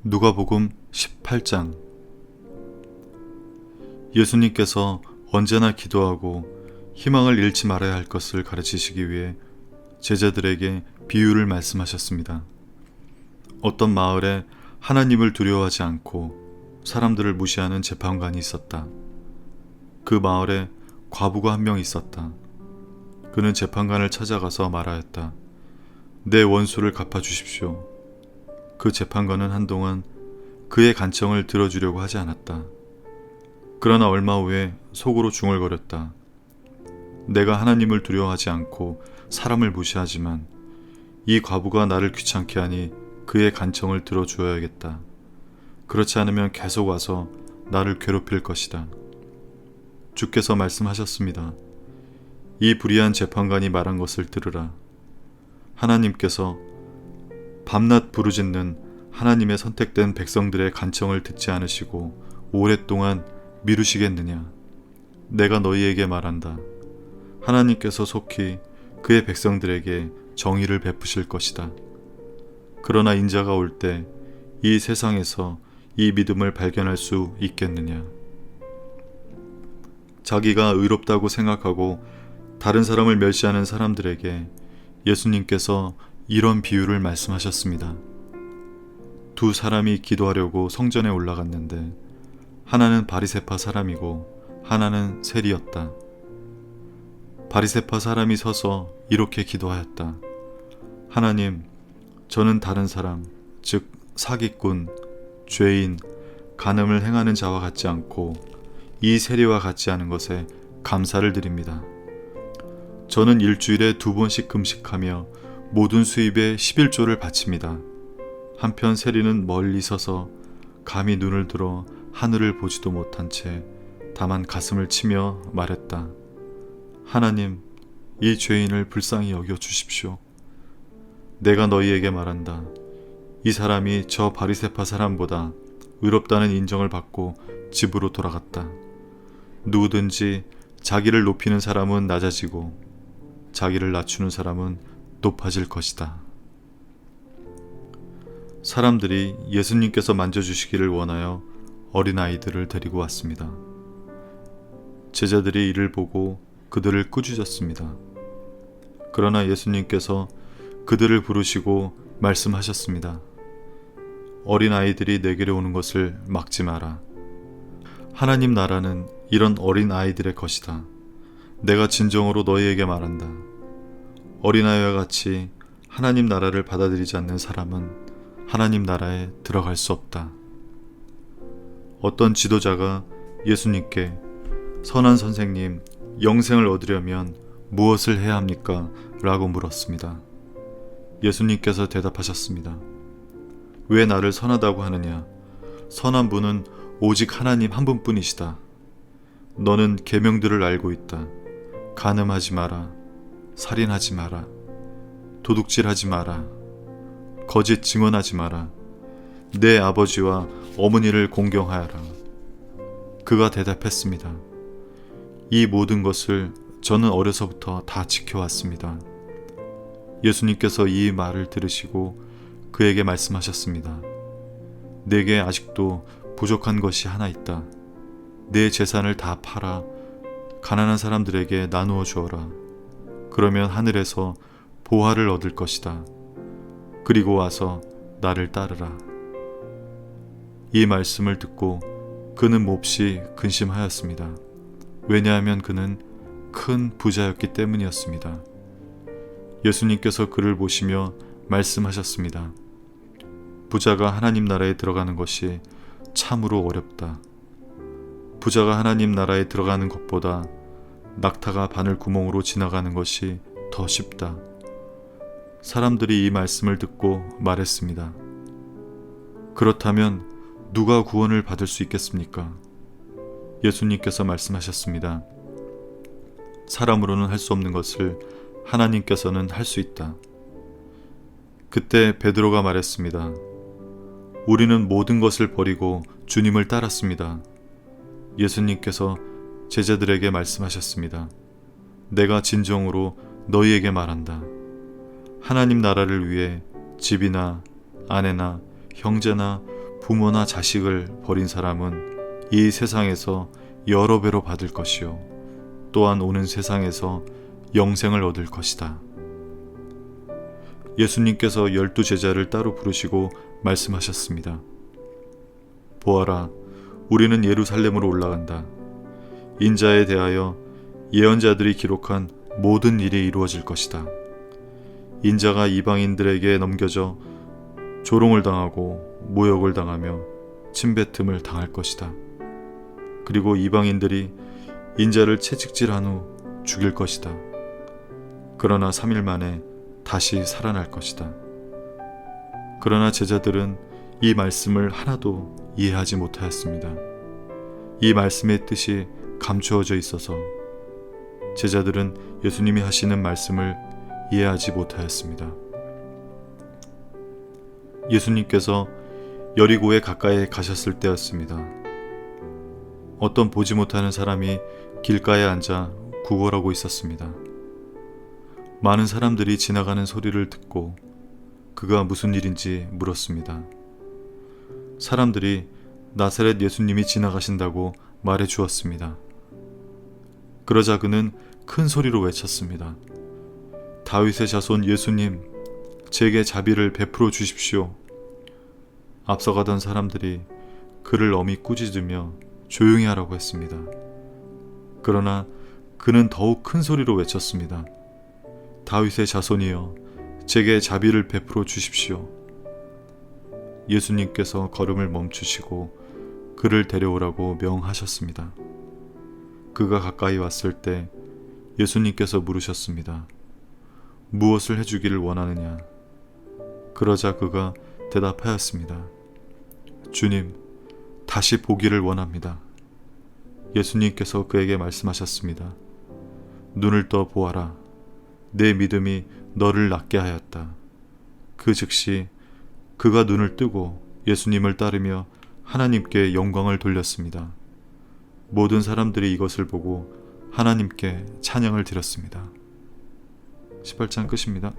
누가복음 18장. 예수님께서 언제나 기도하고 희망을 잃지 말아야 할 것을 가르치시기 위해 제자들에게 비유를 말씀하셨습니다. 어떤 마을에 하나님을 두려워하지 않고 사람들을 무시하는 재판관이 있었다. 그 마을에 과부가 한 명 있었다. 그는 재판관을 찾아가서 말하였다. 내 원수를 갚아주십시오. 그 재판관은 한동안 그의 간청을 들어주려고 하지 않았다. 그러나 얼마 후에 속으로 중얼거렸다. 내가 하나님을 두려워하지 않고 사람을 무시하지만 이 과부가 나를 귀찮게 하니 그의 간청을 들어주어야겠다. 그렇지 않으면 계속 와서 나를 괴롭힐 것이다. 주께서 말씀하셨습니다. 이 불의한 재판관이 말한 것을 들으라. 하나님께서 밤낮 부르짖는 하나님의 선택된 백성들의 간청을 듣지 않으시고 오랫동안 미루시겠느냐? 내가 너희에게 말한다. 하나님께서 속히 그의 백성들에게 정의를 베푸실 것이다. 그러나 인자가 올 때 이 세상에서 이 믿음을 발견할 수 있겠느냐? 자기가 의롭다고 생각하고 다른 사람을 멸시하는 사람들에게 예수님께서 이런 비유를 말씀하셨습니다. 두 사람이 기도하려고 성전에 올라갔는데 하나는 바리새파 사람이고 하나는 세리였다. 바리새파 사람이 서서 이렇게 기도하였다. 하나님, 저는 다른 사람, 즉 사기꾼, 죄인, 간음을 행하는 자와 같지 않고 이 세리와 같지 않은 것에 감사를 드립니다. 저는 일주일에 2번씩 금식하며 모든 수입의 11조를 바칩니다. 한편 세리는 멀리 서서 감히 눈을 들어 하늘을 보지도 못한 채 다만 가슴을 치며 말했다. 하나님, 이 죄인을 불쌍히 여겨 주십시오. 내가 너희에게 말한다. 이 사람이 저 바리새파 사람보다 의롭다는 인정을 받고 집으로 돌아갔다. 누구든지 자기를 높이는 사람은 낮아지고 자기를 낮추는 사람은 높아질 것이다. 사람들이 예수님께서 만져주시기를 원하여 어린아이들을 데리고 왔습니다. 제자들이 이를 보고 그들을 꾸짖었습니다. 그러나 예수님께서 그들을 부르시고 말씀하셨습니다. 어린아이들이 내게로 오는 것을 막지 마라. 하나님 나라는 이런 어린아이들의 것이다. 내가 진정으로 너희에게 말한다. 어린아이와 같이 하나님 나라를 받아들이지 않는 사람은 하나님 나라에 들어갈 수 없다. 어떤 지도자가 예수님께 선한 선생님, 영생을 얻으려면 무엇을 해야 합니까? 라고 물었습니다. 예수님께서 대답하셨습니다. 왜 나를 선하다고 하느냐? 선한 분은 오직 하나님 한 분뿐이시다. 너는 계명들을 알고 있다. 간음하지 마라. 살인하지 마라. 도둑질하지 마라. 거짓 증언하지 마라. 내 아버지와 어머니를 공경하여라. 그가 대답했습니다. 이 모든 것을 저는 어려서부터 다 지켜왔습니다. 예수님께서 이 말을 들으시고 그에게 말씀하셨습니다. 내게 아직도 부족한 것이 하나 있다. 내 재산을 다 팔아 가난한 사람들에게 나누어 주어라. 그러면 하늘에서 보화를 얻을 것이다. 그리고 와서 나를 따르라. 이 말씀을 듣고 그는 몹시 근심하였습니다. 왜냐하면 그는 큰 부자였기 때문이었습니다. 예수님께서 그를 보시며 말씀하셨습니다. 부자가 하나님 나라에 들어가는 것이 참으로 어렵다. 부자가 하나님 나라에 들어가는 것보다 낙타가 바늘 구멍으로 지나가는 것이 더 쉽다. 사람들이 이 말씀을 듣고 말했습니다. 그렇다면 누가 구원을 받을 수 있겠습니까? 예수님께서 말씀하셨습니다. 사람으로는 할 수 없는 것을 하나님께서는 할 수 있다. 그때 베드로가 말했습니다. 우리는 모든 것을 버리고 주님을 따랐습니다. 예수님께서 제자들에게 말씀하셨습니다. 내가 진정으로 너희에게 말한다. 하나님 나라를 위해 집이나 아내나 형제나 부모나 자식을 버린 사람은 이 세상에서 여러 배로 받을 것이요 또한 오는 세상에서 영생을 얻을 것이다. 예수님께서 12제자를 따로 부르시고 말씀하셨습니다. 보아라, 우리는 예루살렘으로 올라간다. 인자에 대하여 예언자들이 기록한 모든 일이 이루어질 것이다. 인자가 이방인들에게 넘겨져 조롱을 당하고 모욕을 당하며 침뱉음을 당할 것이다. 그리고 이방인들이 인자를 채찍질한 후 죽일 것이다. 그러나 3일 만에 다시 살아날 것이다. 그러나 제자들은 이 말씀을 하나도 이해하지 못하였습니다. 이 말씀의 뜻이 감추어져 있어서 제자들은 예수님이 하시는 말씀을 이해하지 못하였습니다. 예수님께서 여리고에 가까이 가셨을 때였습니다. 어떤 보지 못하는 사람이 길가에 앉아 구걸하고 있었습니다. 많은 사람들이 지나가는 소리를 듣고 그가 무슨 일인지 물었습니다. 사람들이 나사렛 예수님이 지나가신다고 말해 주었습니다. 그러자 그는 큰 소리로 외쳤습니다. 다윗의 자손 예수님, 제게 자비를 베풀어 주십시오. 앞서가던 사람들이 그를 엄히 꾸짖으며 조용히 하라고 했습니다. 그러나 그는 더욱 큰 소리로 외쳤습니다. 다윗의 자손이여, 제게 자비를 베풀어 주십시오. 예수님께서 걸음을 멈추시고 그를 데려오라고 명하셨습니다. 그가 가까이 왔을 때 예수님께서 물으셨습니다. 무엇을 해주기를 원하느냐? 그러자 그가 대답하였습니다. 주님, 다시 보기를 원합니다. 예수님께서 그에게 말씀하셨습니다. 눈을 떠 보아라. 내 믿음이 너를 낫게 하였다. 그 즉시 그가 눈을 뜨고 예수님을 따르며 하나님께 영광을 돌렸습니다. 모든 사람들이 이것을 보고 하나님께 찬양을 드렸습니다. 18장 끝입니다.